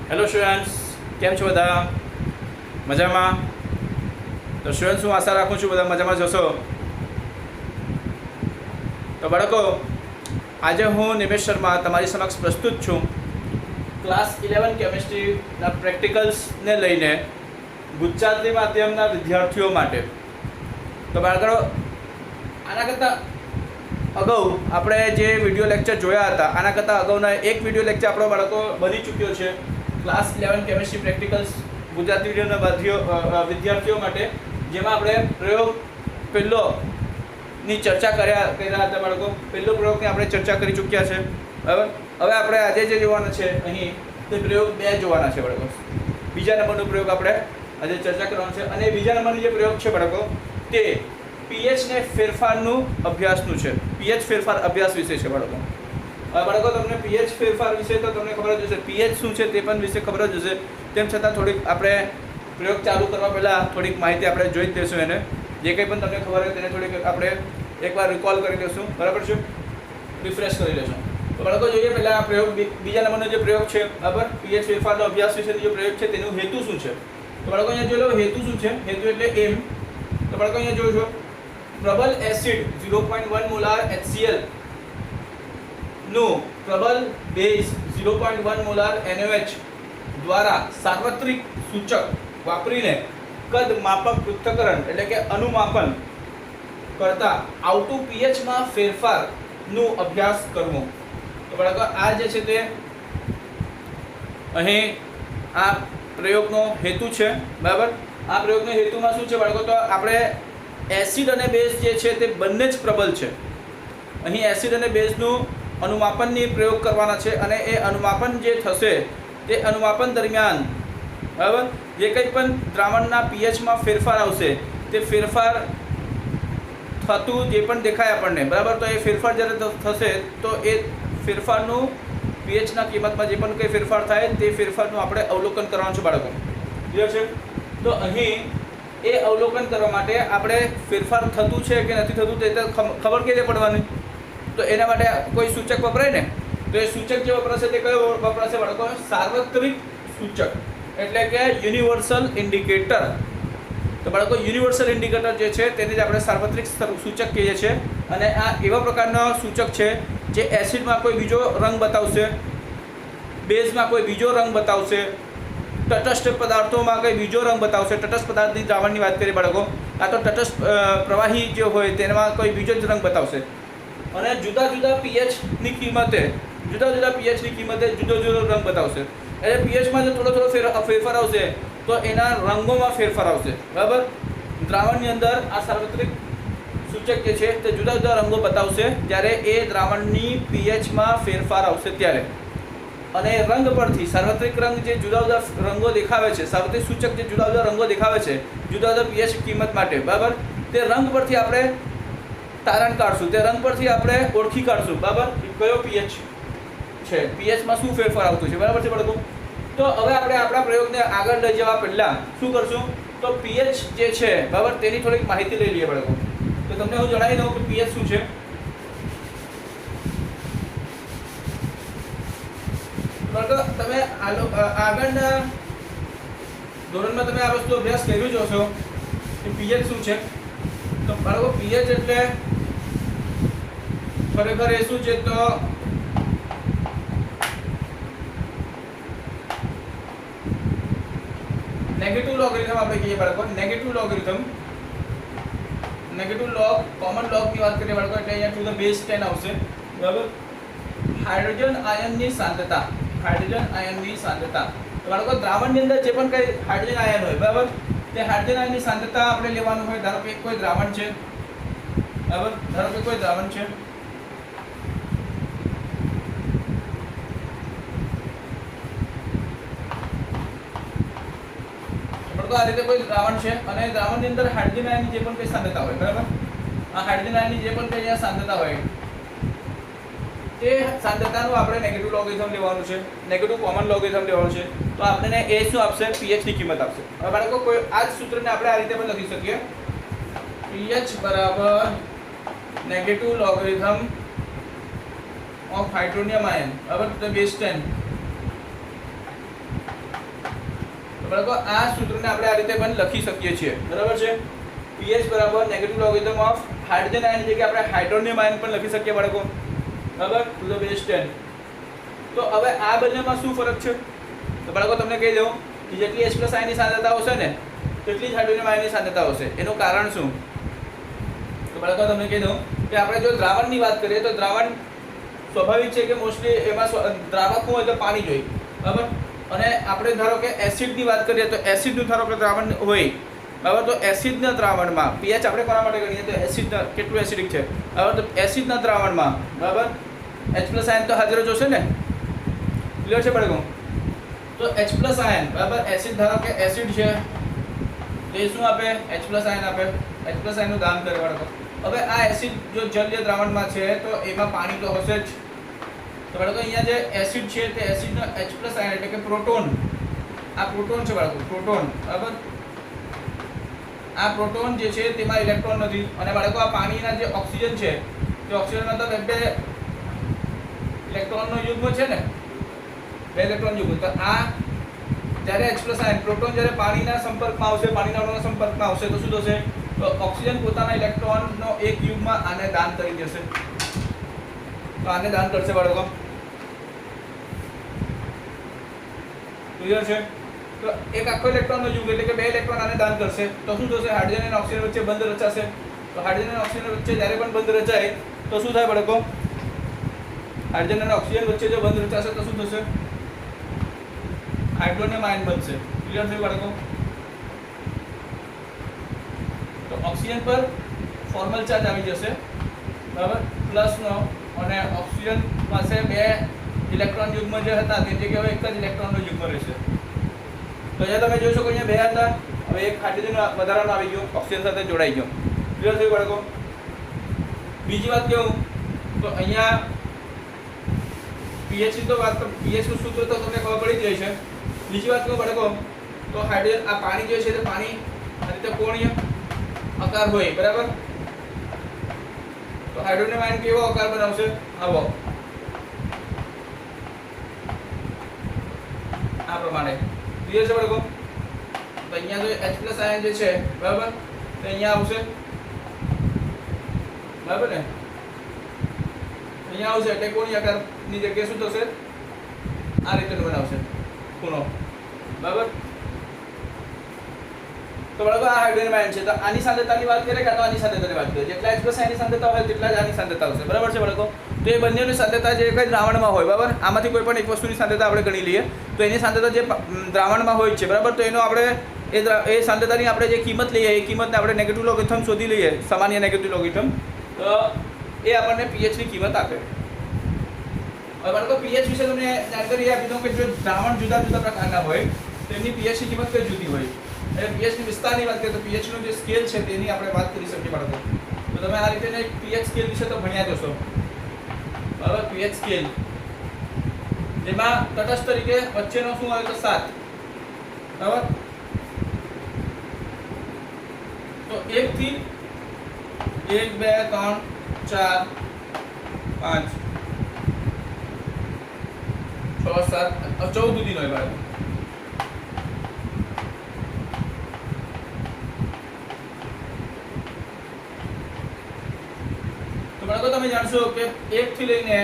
Hello students, કેમ છો બધા? મજામાં? તો સ્ટુડન્ટ્સ, હું આશા રાખું છું બધા મજામાં જશો. તો બાળકો, આજે હું નિમેશ શર્મા તમારી સમક્ષ પ્રસ્તુત છું ક્લાસ 11 કેમિસ્ટ્રીના પ્રેક્ટિકલ્સને લઈને ગુજરાતી માધ્યમના વિદ્યાર્થીઓ માટે. તો બાળકો, આના કરતાં અગાઉ આપણે જે વિડીયો લેક્ચર જોયા હતા, આના કરતાં અગાઉના એક વિડીયો લેક્ચર આપણો બાળકો બની ચૂક્યો છે ક્લાસ 11 કેમિસ્ટ્રી પ્રેક્ટિકલ્સ ગુજરાતી વિડીયોના વિદ્યાર્થીઓ માટે, જેમાં આપણે પ્રયોગ પહેલોની ચર્ચા કર્યા હતા બાળકો. પહેલો પ્રયોગની આપણે ચર્ચા કરી ચૂક્યા છે. બરાબર. હવે આપણે આજે જે જોવાના છે અહીં તે પ્રયોગ 2 જોવાના છે બાળકો. બીજા નંબરનો પ્રયોગ આપણે આજે ચર્ચા કરવાનો છે, અને બીજા નંબરનો જે પ્રયોગ છે બાળકો તે પીએચ ને ફેરફારનું અભ્યાસનું છે. પીએચ ફેરફાર અભ્યાસ વિશે છે બાળકો. બાળકો, તમને પીએચ ફેરફાર વિશે તો તમને ખબર જ હશે, પીએચ શું છે તે પણ વિશે ખબર જ હશે. તેમ છતાં થોડીક આપણે પ્રયોગ ચાલુ કરવા પહેલાં થોડીક માહિતી આપણે જોઈ જ દઈશું. એને જે કંઈ પણ તમને ખબર હોય તેને થોડીક આપણે એકવાર રિકોલ કરી લઈશું. બરાબર છે? રિફ્રેશ કરી લઈશું. તો બાળકો, જોઈએ પહેલાં આ પ્રયોગ બીજા નંબરનો જે પ્રયોગ છે, બરાબર, પીએચ ફેરફારનો અભ્યાસ વિશેનો જે પ્રયોગ છે તેનું હેતુ શું છે. તો બાળકો, અહીંયા જોઈ લો હેતુ શું છે. હેતુ એટલે એમ. તો બાળકો, અહીંયા જોજો પ્રબલ એસિડ 0.1 મોલાર HCl નું પ્રબલ બેઝ 0.1 મોલાર NaOH દ્વારા સાર્વત્રિક સૂચક વાપરીને કદ માપક પૃથ્થકરણ એટલે કે અનુમાપન કરતા આવતું પીએચમાં ફેરફારનું અભ્યાસ કરવો. તો બાળકો, આ જે છે તે અહીં આ પ્રયોગનો હેતુ છે. બરાબર. આ પ્રયોગનો હેતુમાં શું છે બાળકો? તો આપણે એસિડ અને બેઝ જે છે તે બંને જ પ્રબલ છે. અહીં એસિડ અને બેઝનું અનુમાપનની પ્રયોગ કરવાના છે, અને એ અનુમાપન જે થશે તે અનુમાપન દરમિયાન, બરાબર, જે કંઈ પણ દ્રાવણના પીએચમાં ફેરફાર આવશે તે ફેરફાર થતું જે પણ દેખાય આપણને, બરાબર, તો એ ફેરફાર જ્યારે થશે તો એ ફેરફારનું પીએચના કિંમતમાં જે પણ કંઈ ફેરફાર થાય તે ફેરફારનું આપણે અવલોકન કરવાનું છે બાળકો. ક્લિયર છે? તો અહીં એ અવલોકન કરવા માટે આપણે ફેરફાર થતું છે કે નથી થતું તે ખબર કેવી રીતે પડવાની? તો એના માટે કોઈ સૂચક વપરાય ને, તો એ સૂચક જે વપરાશે તે કયો વપરાશે બાળકો? સાર્વત્રિક સૂચક એટલે કે યુનિવર્સલ ઇન્ડિકેટર. તો બાળકો, યુનિવર્સલ ઇન્ડિકેટર જે છે તેને જ આપણે સાર્વત્રિક સૂચક કહીએ છીએ. અને આ એવા પ્રકારનો સૂચક છે જે એસિડમાં કોઈ બીજો રંગ બતાવશે, બેઝમાં કોઈ બીજો રંગ બતાવશે, તટસ્થ પદાર્થોમાં કંઈ બીજો રંગ બતાવશે. તટસ્થ પદાર્થની દ્રાવણની વાત કરીએ બાળકો, આ તો તટસ્થ પ્રવાહી જે હોય તેમાં કોઈ બીજો જ રંગ બતાવશે. અને જુદા જુદા પીએચની કિંમતે જુદો જુદો રંગ બતાવશે. એટલે પીએચમાં જો થોડો ફેરફાર આવશે તો એના રંગોમાં ફેરફાર આવશે. બરાબર. દ્રાવણની અંદર આ સાર્વત્રિક સૂચક જે છે તે જુદા જુદા રંગો બતાવશે જ્યારે એ દ્રાવણની પીએચમાં ફેરફાર આવશે ત્યારે. અને રંગ પરથી સાર્વત્રિક રંગ જે જુદા જુદા રંગો દેખાવે છે, સાર્વત્રિક સૂચક જે જુદા જુદા રંગો દેખાવે છે જુદા જુદા પીએચ કિંમત માટે, બરાબર, તે રંગ પરથી આપણે તારણ કાઢશું, તે રંગ પરથી આપણે ઓળખી કાઢશું, બરાબર, કયો પીએચ છે, પીએચમાં શું ફેરફાર આવતું છે. બરાબર છે બાળકો? તો હવે આપણે આપણા પ્રયોગને આગળ લઈ જવા પહેલાં શું કરશું? તો પીએચ જે છે, બરાબર, તેની થોડીક માહિતી લઈ લઈએ બાળકો. તો તમને હું જણાવી દઉં કે પીએચ શું છે. તમે આગળના ધોરણમાં તમે આ વસ્તુ અભ્યાસ કર્યો જ હશો કે પીએચ શું છે. તો બાળકો, પીએચ એટલે ખરેખર એ શું છે? તો નેગેટિવ લોગરિધમ આપણે કહીએ બાળકો. નેગેટિવ લોગ, કોમન લોગની વાત કરીએ બાળકો, એટલે અહીંયા ટુ ધ બેઝ 10 આવશે. બરાબર. હાઇડ્રોજન આયનની સાંદ્રતા. તો બાળકો, દ્રાવણની અંદર જે પણ કંઈ હાઇડ્રોજન આયન હોય, બરાબર, તે હાઇડ્રોજન આયનની સાંદ્રતા આપણે લેવાનું હોય. ધારો કે કોઈ દ્રાવણ છે, બરાબર, ધારો કે કોઈ દ્રાવણ છે, આ રીતે કોઈ દ્રાવણ છે અને દ્રાવણની અંદર હાઇડ્રોજન આયનની જે પણ કંઈ સાંદ્રતા હોય, બરાબર, આ હાઇડ્રોજન આયનની જે પણ કંઈ અહીંયા સાંદ્રતા હોય તે સાંદ્રતાનું આપણે નેગેટિવ લોગરિધમ લેવાનું છે, નેગેટિવ કોમન લોગરિધમ લેવાનું છે. તો આપણને એ શું આપશે? પીએચની કિંમત આપશે. હવે બાળકો, કોઈ આ જ સૂત્રને આપણે આ રીતે પણ લખી શકીએ, પીએચ બરાબર negative logarithm of hydronium ion, બરાબર, તો બેઝ 10 બાળકો આ સૂત્રને આપણે આ રીતે પણ લખી શકીએ છીએ, બરાબર છે. pH બરાબર નેગેટિવ લોગેરિધમ ઓફ હાઇડ્રોજન આયનની જગ્યાએ આપણે હાઇડ્રોનિયમ આયન પણ લખી શકીએ બાળકો, બરાબર, ટુ ધ બેઝ 10. તો હવે આ બંનેમાં શું ફરક છે? તો બાળકો તમને કહી દઉં કે જેટલી H+ આયનની સાંદ્રતા હશે ને તેટલી જ હાઇડ્રોનિયમ આયનની સાંદ્રતા હશે. એનું કારણ શું? તો બાળકો તમને કહી દઉં કે આપણે જો દ્રાવણની વાત કરીએ તો દ્રાવણ સ્વાભાવિક છે કે મોસ્ટલી એમાં દ્રાવક હોય તો પાણી જોઈએ, બરાબર. અને આપણે ધારો કે એસિડની વાત કરીએ તો એસિડનું ધારો કે દ્રાવણ હોય, બરાબર. તો એસિડના દ્રાવણમાં pH આપણે કોના માટે ગણીએ તો એસિડ કેટલું એસિડિક છે, બરાબર. તો એસિડના દ્રાવણમાં, બરાબર, H+ આયન તો હાજર જ હશે ને, ક્લિયર છે બાળકો? તો H+ આયન, બરાબર, એસિડ ધારો કે એસિડ છે તે શું આપે? H+ આયન આપે. H+ આયનનું દાન કરે બાળકો. હવે આ એસિડ જો જલીય દ્રાવણમાં છે તો એમાં પાણી તો હશે જ. તો બાળકો અહીંયા જે એસિડ છે તે એસિડનો H+ આયન એટલે કે પ્રોટોન, આ પ્રોટોન છે બાળકો, પ્રોટોન, બરાબર. આ પ્રોટોન જે છે તેમાં ઇલેક્ટ્રોન નથી. અને બાળકો આ પાણીના જે ઓક્સિજન છે તે ઓક્સિજનમાં તો બે ઇલેક્ટ્રોનનો યુગ્મ છે ને, 2 ઇલેક્ટ્રોન યુગ્મ. તો આ જ્યારે H+ આયન પ્રોટોન જ્યારે પાણીના સંપર્કમાં આવશે, પાણીના અણુના સંપર્કમાં આવશે તો શું થશે? તો ઓક્સિજન પોતાના ઇલેક્ટ્રોનનો એક યુગ્મ આને દાન કરી દેશે. તો આને દાન કરશે બાળકો, ક્લિયર છે? તો એક આખો ઇલેક્ટ્રોનનો યુગ્મ એટલે કે 2 ઇલેક્ટ્રોન આને દાન કરશે. તો શું થશે? હાઇડ્રોજન અને ઓક્સિજન વચ્ચે બંધ રચાશે. તો હાઇડ્રોજન અને ઓક્સિજન વચ્ચે જ્યારે પણ બંધ રચાય તો શું થાય બાળકો? હાઇડ્રોજન અને ઓક્સિજન વચ્ચે જો બંધ રચાશે તો શું થશે? હાઇડ્રોનિયમ આયન બનશે. ક્લિયર થયું બાળકો? તો ઓક્સિજન પર ફોર્મલ ચાર્જ આવી જશે, બરાબર, પ્લસનો. અને ઓક્સિજન પાસે 2 ઇલેક્ટ્રોન યુગ્મ જે હતા તે જગ્યાએ હવે એક જ ઇલેક્ટ્રોનનો યુગ્મ રહેશે. તો અહીંયા તમે જોઈ શકો અહીંયા 2 હતા, હવે એક હાઇડ્રોજન વધારાનો આવી ગયો, ઓક્સિજન સાથે જોડાઈ ગયો. ક્લિયર થયું બાળકો? બીજી વાત કહું તો અહીંયા pH ની તો વાત, pH નું સૂત્ર તો તમને ખબર પડી જ જાય છે. બીજી વાત કહું બાળકો તો હાઇડ્રોજન આ પાણી જે છે તે પાણી આ રીતે કોણીય આકાર હોય, બરાબર. તો હાઇડ્રોનિયમ આયન કેવો આકાર બનાવશે? આવો, આ પ્રમાણે. ક્લિયર છે બાળકો? તો અહીંયા જો H+ આયન જે છે, બરાબર, તો અહીંયા આવશે, બરાબર ને, અહીંયા આવશે એટલે કોણીય આકારની જગ્યાએ શું થશે? આ રીતે બનાવશે ખૂણો, બરાબર. તો બાળકો આ હાઇડ્રોજન આયન છે. તો આની સાંદ્રતાની વાત કરીએ કે તો આની સાંદ્રતાની વાત કરીએ, જેટલા H+ આયનની સાંદ્રતા હોય તેટલા જ આની સાંદ્રતા આવશે, બરાબર છે બાળકો. તો એ બંનેની સાંદ્રતા જે એક જ દ્રાવણમાં હોય, બરાબર, આમાંથી કોઈ પણ એક વસ્તુની સાંદ્રતા આપણે ગણી લઈએ તો એની સાંદ્રતા જે દ્રાવણમાં હોય છે, બરાબર, તો એનો આપણે એ સાંદ્રતાની આપણે જે કિંમત લઈએ એ કિંમતને આપણે નેગેટિવ લોગેરિધમ શોધી લઈએ, સામાન્ય નેગેટિવ લોગેરિધમ. તો એ આપણને pH ની કિંમત આપે. હવે બાળકો pH વિશે તમને જાણકારી આપી દઉં કે જો દ્રાવણ જુદા જુદા પ્રકારના હોય તો એમની pH ની કિંમત કઈ જુદી હોય. એટલે pH ની વિસ્તારની વાત કરીએ તો pH નો જે સ્કેલ છે તેની આપણે વાત કરી શકીએ બાળકો. તો તમે આ રીતે pH સ્કેલ વિશે તો ભણ્યા જ હશો, બરાબર. pH સ્કેલ જેમાં તટસ્થ તરીકે વચ્ચેનો શું આવે તો 7, બરાબર. તો 1 થી 1 2 3 4 5 6 7 14 સુધીનો હોય બાળકો. તો બાળકો તમે જાણશો કે 1 થી લઈને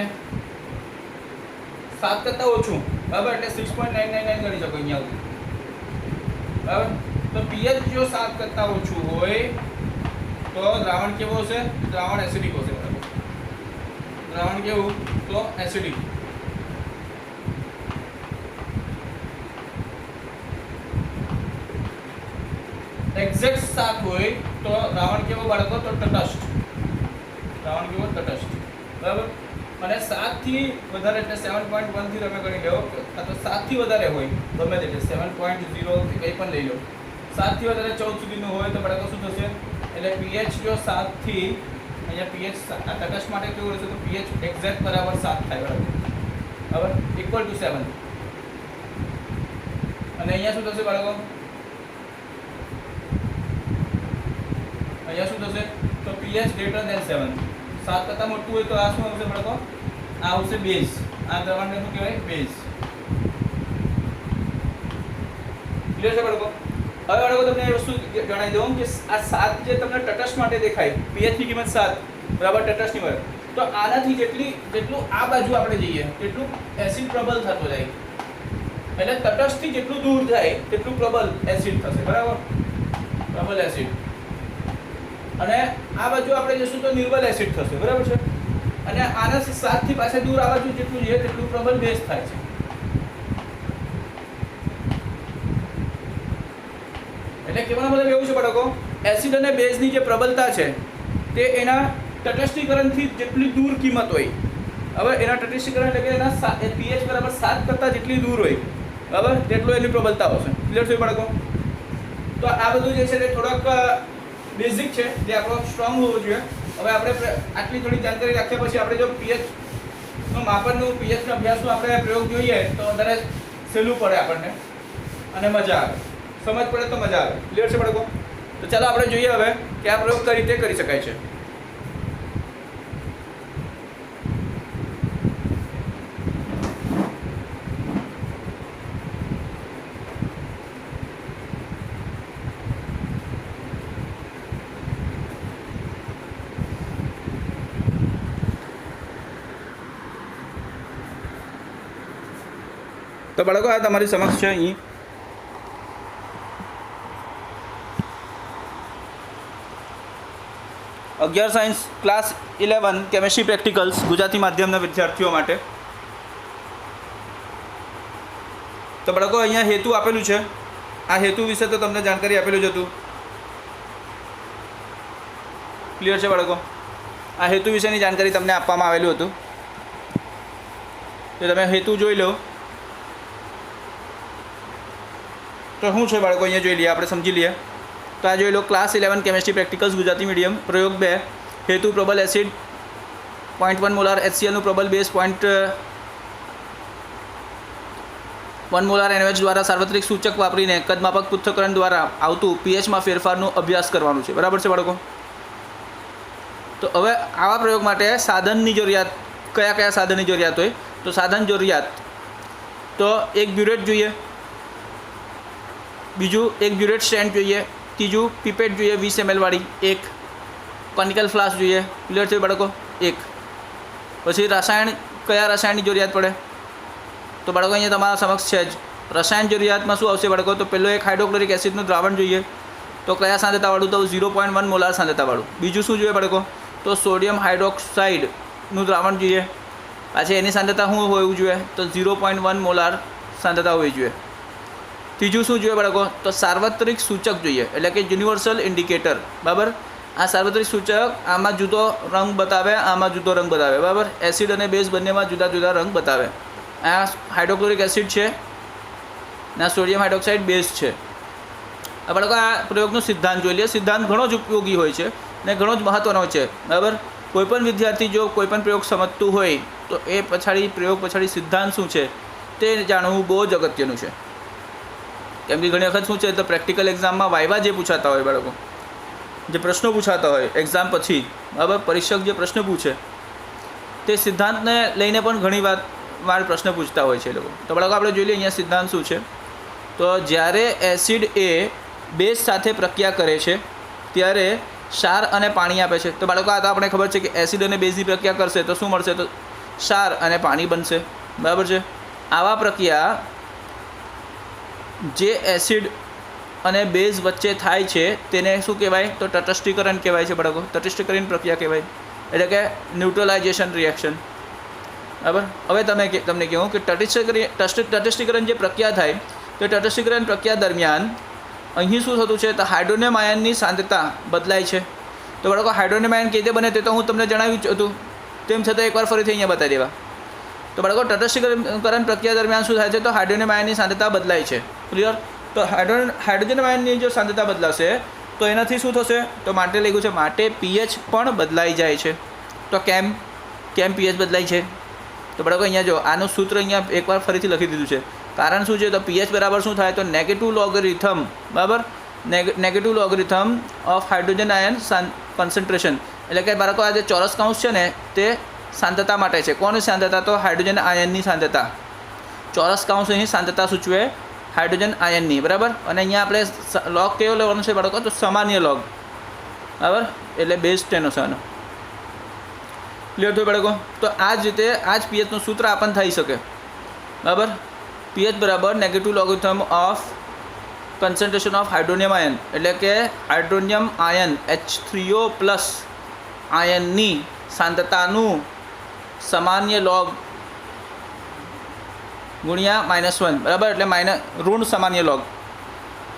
7 કરતા ઓછું, બરાબર, એટલે 6.999 ગણી શકો અહીંયા સુધી, બરાબર. તો pH જો 7 કરતા ઓછું હોય તો દ્રાવણ કેવો હશે? દ્રાવણ એસિડિક હશે, બરાબર. દ્રાવણ કેવું? તો એસિડિક. એક્ઝેક્ટ 7 હોય તો દ્રાવણ કેવો બાળકો? તો તટસ્થ. દ્રાવણ કેવો? તટસ્થ, બરાબર. અને 7 થી વધારે એટલે 7.1 થી તમે ગણી લો, અથવા 7 થી વધારે હોય ગમે તે 7.0 થી કંઈ પણ લઈ લો, 7 થી વધારે 14 સુધીનું હોય તો બાળકો શું થશે? એટલે pH જો 7 થી અહીંયા pH આ તટસ્થ માટે કેવું રહેશે? તો pH એક્ઝેક્ટ બરાબર 7 થાય, બરાબર, ઇક્વલ ટુ 7. અને અહીંયા શું થશે બાળકો? અહીંયા શું થશે? તો pH ગ્રેટર ધેન 7, 7 કરતાં મોટું હોય તો આ શું આવશે બાળકો? આ આવશે બેઝ. આ દ્રાવણને શું કહેવાય? બેઝ. ક્લિયર છે બાળકો? હવે બાળકો તમને એ વસ્તુ જણાવી દઉં કે આ 7 જે તમને તટસ્થ માટે દેખાય, pH ની કિંમત 7 બરાબર તટસ્થ ની કિંમત, તો આનાથી જેટલું આ બાજુ આપણે જઈએ એટલું એસિડ પ્રબળ થતો જાય, એટલે તટસ્થથી જેટલું દૂર જાય તેટલું પ્રબળ એસિડ થશે, બરાબર? પ્રબળ એસિડ. અને આ બાજુ આપણે જશું તો નિર્બલ એસિડ થશે, બરાબર છે? અને આના 7 થી પાછા દૂર આ બાજુ જેટલું જોઈએ તેટલું પ્રબળ બેઝ થાય છે. એટલે કહેવાનો મતલબ એવું છે બાળકો, એસિડ અને બેઝની જે પ્રબળતા છે તે એના તટસ્થીકરણથી જેટલી દૂર કિંમત હોય, હવે એના તટસ્થીકરણ એટલે કે એના pH બરાબર 7 કરતાં જેટલી દૂર હોય, બરાબર, તેટલું એની પ્રબળતા હશે. ક્લિયર છે બાળકો? તો આ બધું જે છે તે થોડોક બેઝિક છે જે આપણો સ્ટ્રોંગ હોવો જોઈએ. હવે આપણે આટલી થોડી જાણકારી રાખ્યા પછી આપણે જો pH નું માપનનું, pH ના અભ્યાસનો આપણે પ્રયોગ જોઈએ તો વધારે સહેલું પડે આપણને અને મજા આવે, સમજ પડે તો મજા આવે. ક્લિયર છે બાળકો? તો ચાલો આપણે જોઈએ હવે કે આ પ્રયોગ કઈ રીતે કરી શકાય છે. તો બાળકો આ તમારી સમક્ષ છે અહીં અગિયાર science class 11 chemistry practicals Gujarati માધ્યમના વિદ્યાર્થીઓ માટે. તો બાળકો અહીંયા હેતુ આપેલું છે. આ હેતુ વિશે તો તમને જાણકારી આપેલું જ હતું. ક્લિયર છે બાળકો? આ હેતુ વિશેની જાણકારી તમને આપવામાં આવેલું હતું, તો તમે હેતુ જોઈ લો. તો શું છે બાળકો અહીંયા જોઈ લઈએ, આપણે સમજી લઈએ. તો આ જોઈ લો, class 11 chemistry practicals Gujarati medium, પ્રયોગ 2. હેતુ પ્રબળ એસિડ 0.1 મોલાર HCl નું પ્રબળ બેઝ 0.1 મોલાર NaOH દ્વારા સાર્વત્રિક સૂચક વાપરીને કદમાપક પૃથ્થકરણ દ્વારા આવતું pHમાં ફેરફારનો અભ્યાસ કરવાનું છે. બરાબર છે બાળકો? તો હવે આવા પ્રયોગ માટે સાધનની જરૂરિયાત, કયા કયા સાધનની જરૂરિયાત હોય? તો સાધન જરૂરિયાત તો એક બ્યુરેટ જોઈએ, બીજું એક બ્યુરેટ સ્ટેન્ડ જોઈએ, ત્રીજું પીપેટ જોઈએ 20 ml વાળી, એક કોનિકલ ફ્લાસ્ક જોઈએ. ક્લિયર છે બાળકો? એક. પછી રસાયણ, કયા રસાયણની જરૂરિયાત પડે? તો બાળકો અહીંયા તમારા સમક્ષ છે જ. રસાયણ જરૂરિયાતમાં શું આવશે બાળકો? તો પહેલો એક હાઇડ્રોક્લોરિક એસિડનું દ્રાવણ જોઈએ, તો કયા સાંદ્રતાવાળું? તો 0.1 મોલાર સાંદ્રતાવાળું. બીજું શું જોઈએ બાળકો? તો સોડિયમ હાઇડ્રોક્સાઇડનું દ્રાવણ જોઈએ, પાછી એની સાંદ્રતા શું હોવું જોઈએ? તો 0.1 મોલાર સાંદ્રતા હોવી જોઈએ. ત્રીજું શું જોઈએ બાળકો? તો સાર્વત્રિક સૂચક જોઈએ, એટલે કે યુનિવર્સલ ઇન્ડિકેટર. બરાબર? આ સાર્વત્રિક સૂચક આમાં જુદો રંગ બતાવે, આમાં જુદો રંગ બતાવે. બરાબર? એસિડ અને બેઝ બંનેમાં જુદા જુદા રંગ બતાવે. આ હાઇડ્રોક્લોરિક એસિડ છે ને સોડિયમ હાઇડ્રોક્સાઇડ બેઝ છે. આ બાળકો આ પ્રયોગનો સિદ્ધાંત જોઈ લે. સિદ્ધાંત ઘણો જ ઉપયોગી હોય છે ને ઘણો જ મહત્ત્વનો છે. બરાબર? કોઈપણ વિદ્યાર્થી જો કોઈપણ પ્રયોગ સમજતું હોય તો એ પ્રયોગ પછાડી સિદ્ધાંત શું છે તે જાણવું બહુ જ અગત્યનું છે. કેમ કે ઘણી વખત શું છે, તો પ્રેક્ટિકલ એક્ઝામમાં વાયવા જે પૂછાતા હોય બાળકો, જે પ્રશ્નો પૂછાતા હોય એક્ઝામ પછી, બરાબર, પરીક્ષક જે પ્રશ્ન પૂછે તે સિદ્ધાંતને લઈને પણ ઘણી વાર પ્રશ્ન પૂછતા હોય છે એ લોકો. તો બાળકો આપણે જોઈ લઈએ અહીંયા સિદ્ધાંત શું છે. તો જ્યારે એસિડ એ બેઝ સાથે પ્રક્રિયા કરે છે ત્યારે ક્ષાર અને પાણી આપે છે. તો બાળકો આ તો આપણે ખબર છે કે એસિડ અને બેઝની પ્રક્રિયા કરશે તો શું મળશે? તો ક્ષાર અને પાણી બનશે. બરાબર છે? આવા પ્રક્રિયા જે એસિડ અને બેઝ વચ્ચે થાય છે તેને શું કહેવાય? તો તટસ્થીકરણ કહેવાય છે બાળકો. તટસ્થીકરણ પ્રક્રિયા કહેવાય, એટલે કે ન્યુટ્રલાઇઝેશન રિએક્શન. બરાબર? હવે તમને કહું કે તટસ્થીકરણ જે પ્રક્રિયા થાય તો તટસ્થીકરણ પ્રક્રિયા દરમિયાન અહીં શું થતું છે? તો હાઇડ્રોનિયમ આયનની સાંદ્રતા બદલાય છે. તો બાળકો હાઇડ્રોનિયમ આયન કેવી રીતે બને તે તો હું તમને જણાવ્યું જ હતું, તેમ છતાં એકવાર ફરીથી અહીંયા બતાવી દેવા. તો બાળકો તટસ્થીકરણ પ્રક્રિયા દરમિયાન શું થાય છે? તો હાઇડ્રોનિયમ આયનની સાંદ્રતા બદલાય છે. ક્લિયર? તો હાઇડ્રોજન આયનની જો સાંદ્રતા બદલાશે તો એનાથી શું થશે? તો માટે લખ્યું છે માટે pH પણ બદલાઈ જાય છે. તો કેમ pH બદલાય છે? તો બાળકો અહીંયા જો આનું સૂત્ર અહીંયા એકવાર ફરીથી લખી દીધું છે. કારણ શું છે? તો pH બરાબર શું થાય? તો નેગેટિવ લોગરિથમ. બરાબર? Negative logarithm of hydrogen ion concentration. એટલે કે બાળકો આ જે ચોરસ કૌંસ છે ને તે સાંદ્રતા માટે છે. કોની સાંદ્રતા? તો હાઇડ્રોજન આયનની સાંદ્રતા. ચોરસ કૌંસ અહીં સાંદ્રતા સૂચવે હાઇડ્રોજન આયનની, બરાબર. અને અહીંયા આપણે લોગ કયો લેવાનો છે બાળકો? તો સામાન્ય લોગ, બરાબર, એટલે બેઝ 10 હશે આનો. ક્લિયર થયું બાળકો? તો આ જ રીતે આ જ પીએચનું સૂત્ર આપણને થઈ શકે, બરાબર. પીએચ બરાબર negative logarithm of concentration of hydronium ion, એટલે કે હાઇડ્રોનિયમ આયન H3O પ્લસ આયનની સાંદ્રતાનું સામાન્ય લોગ ગુણ્યા -1, બરાબર, એટલે ઋણ સામાન્ય લોગ,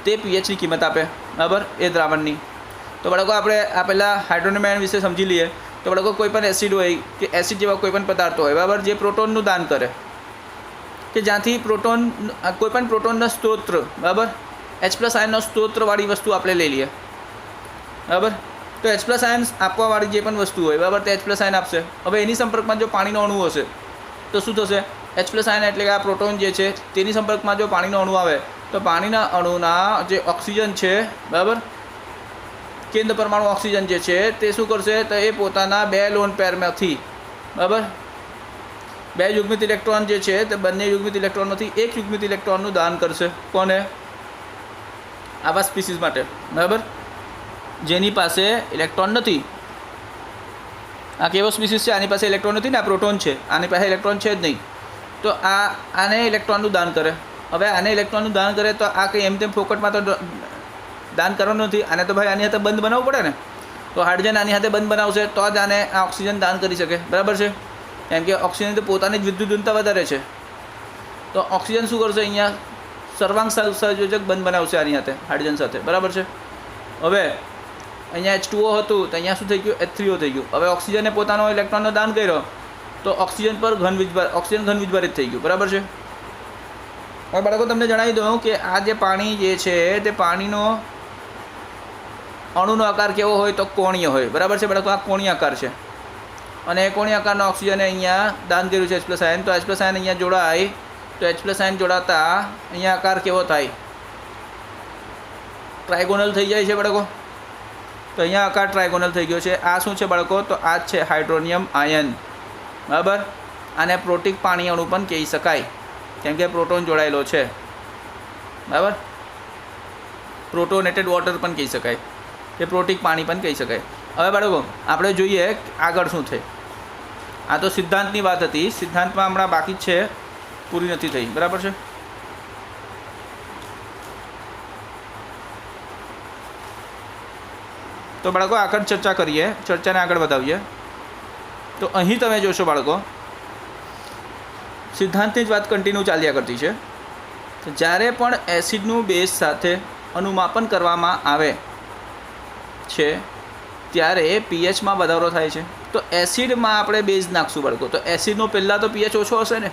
તે પીએચની કિંમત આપે, બરાબર, એ દ્રાવણની. તો બાળકો આપણે આ પહેલાં હાઇડ્રોનિયમ આયન વિશે સમજી લઈએ. તો બાળકો કોઈ પણ એસિડ હોય કે એસિડ જેવા કોઈ પણ પદાર્થો હોય, બરાબર, જે પ્રોટોનનું દાન કરે, કે જ્યાંથી પ્રોટોન કોઈ પણ પ્રોટોનનો સ્ત્રોત, બરાબર, H+ આયનનો સ્ત્રોતવાળી વસ્તુ આપણે લઈ લઈએ, બરાબર. તો H+ આયન આપવાવાળી જે પણ વસ્તુ હોય, બરાબર, તે H+ આયન આપશે. હવે એની સંપર્કમાં જો પાણીનો અણુ હશે તો શું થશે? H+ આયન એટલે કે આ પ્રોટોન જે છે તેની સંપર્કમાં જો પાણીનો અણુ આવે તો પાણીના અણુના જે ઓક્સિજન છે, બરાબર, કેન્દ્ર પરમાણુ ઓક્સિજન જે છે તે શું કરશે? તો એ પોતાના 2 લોન પેરમાંથી, બરાબર, 2 યુગ્મિત ઇલેક્ટ્રોન જે છે તે બંને યુગ્મિત ઇલેક્ટ્રોનમાંથી 1 યુગ્મિત ઇલેક્ટ્રોનનું દાન કરશે. કોને? આવા સ્પીસીસ માટે, બરાબર, જેની પાસે ઇલેક્ટ્રોન નથી. આ કેવો સ્પીસીસ છે? આની પાસે ઇલેક્ટ્રોન નથી ને, આ પ્રોટોન છે, આની પાસે ઇલેક્ટ્રોન છે જ નહીં. તો આને ઇલેક્ટ્રોનનું દાન કરે. હવે આને ઇલેક્ટ્રોનનું દાન કરે તો આ કંઈ એમ તેમ ફોકટમાં તો દાન કરવાનું નથી. આને તો ભાઈ આની હાથે બંધ બનાવવું પડે ને. તો હાઇડ્રોજન આની હાથે બંધ બનાવશે તો જ આને આ ઓક્સિજન દાન કરી શકે, બરાબર છે. કેમ કે ઓક્સિજન તો પોતાની જ વિદ્યુત ઘનતા વધારે છે. તો ઓક્સિજન શું કરશે? અહીંયા સર્વાંગ સંયોજક બંધ બનાવશે આની હાથે, હાઇડ્રોજન સાથે, બરાબર છે. હવે અહીંયા H2O હતું તો અહીંયા શું થઈ ગયું? H3O થઈ ગયું. હવે ઓક્સિજને પોતાનો ઇલેક્ટ્રોનનો દાન કર્યો તો ઓક્સિજન પર ઓક્સિજન ઘન વીજભારિત થઈ ગયું, બરાબર છે. હવે બાળકો તમને જણાવી દઉં કે આ જે પાણી જે છે તે પાણીનો અણુનો આકાર કેવો હોય? તો કોણીય હોય, બરાબર છે બાળકો. આ કોણીય આકાર છે અને એ કોણીય આકારનો ઓક્સિજને અહીંયા દાન કર્યું છે H+ આયન. તો H+ આયન અહીંયા જોડાય તો H+ આયન જોડાતા અહીંયા આકાર કેવો થાય? ટ્રાયગોનલ થઈ જાય છે બાળકો. તો અહીંયા આકાર ટ્રાયગોનલ થઈ ગયો છે. આ શું છે બાળકો? તો આ જ છે હાઇડ્રોનિયમ આયન, બરાબર. આને પ્રોટિક પાણી અણુ પણ કહી શકાય કેમ કે પ્રોટોન જોડાયેલો છે, બરાબર. પ્રોટોનેટેડ વોટર પણ કહી શકાય, કે પ્રોટિક પાણી પણ કહી શકાય. હવે બાળકો આપણે જોઈએ આગળ શું થાય. આ તો સિદ્ધાંતની વાત હતી. સિદ્ધાંતમાં હમણાં બાકી જ છે, પૂરી નથી થઈ, બરાબર છે. તો બાળકો આગળ ચર્ચા કરીએ, ચર્ચાને આગળ વધાવીએ. તો અહીં તમે જોશો બાળકો, સિદ્ધાંતની જ વાત કન્ટિન્યુ ચાલ્યા કરતી છે. તો જ્યારે પણ એસિડનું બેઝ સાથે અનુમાપન કરવામાં આવે છે ત્યારે પીએચમાં વધારો થાય છે. તો એસિડમાં આપણે બેઝ નાખશું બાળકો, તો એસિડનો પહેલાં તો પીએચ ઓછો હશે ને,